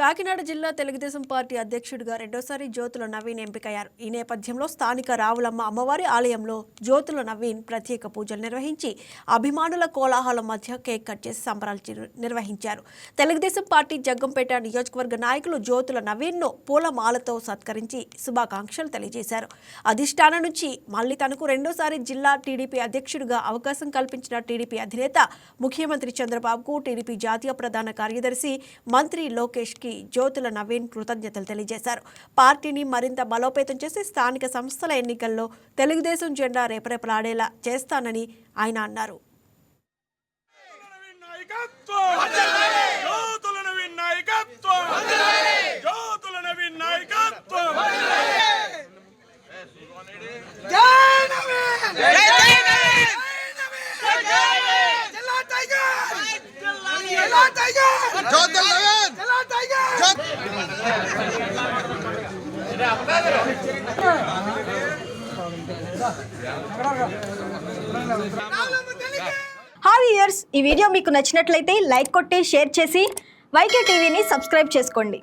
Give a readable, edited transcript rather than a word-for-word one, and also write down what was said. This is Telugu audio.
కాకినాడ జిల్లా తెలుగుదేశం పార్టీ అధ్యక్షుడిగా రెండోసారి జ్యోతుల నవీన్ ఎంపికయ్యారు. ఈ నేపథ్యంలో స్థానిక రావులమ్మ అమ్మవారి ఆలయంలో జ్యోతుల నవీన్ ప్రత్యేక పూజలు నిర్వహించి అభిమానుల కోలాహలం మధ్య కేక్ కట్ చేసి సంబరాలు నిర్వహించారు. తెలుగుదేశం పార్టీ జగ్గంపేట నియోజకవర్గ నాయకులు జ్యోతుల నవీన్ను పూలమాలతో సత్కరించి శుభాకాంక్షలు తెలియజేశారు. అధిష్టానం నుంచి మళ్లీ తనకు రెండోసారి జిల్లా టీడీపీ అధ్యక్షుడిగా అవకాశం కల్పించిన టీడీపీ అధినేత ముఖ్యమంత్రి చంద్రబాబుకు టీడీపీ జాతీయ ప్రధాన కార్యదర్శి మంత్రి లోకేష్ జ్యోతుల నవీన్ కృతజ్ఞతలు తెలియజేశారు. పార్టీని మరింత బలోపేతం చేసి స్థానిక సంస్థల ఎన్నికల్లో తెలుగుదేశం జెండా రేపరేపలాడేలా చేస్తానని ఆయన అన్నారు. హాయ్ వ్యూయర్స్, ఈ వీడియో మీకు నచ్చినట్లయితే లైక్ కొట్టి షేర్ చేసి వైకే టీవీని సబ్స్క్రైబ్ చేసుకోండి.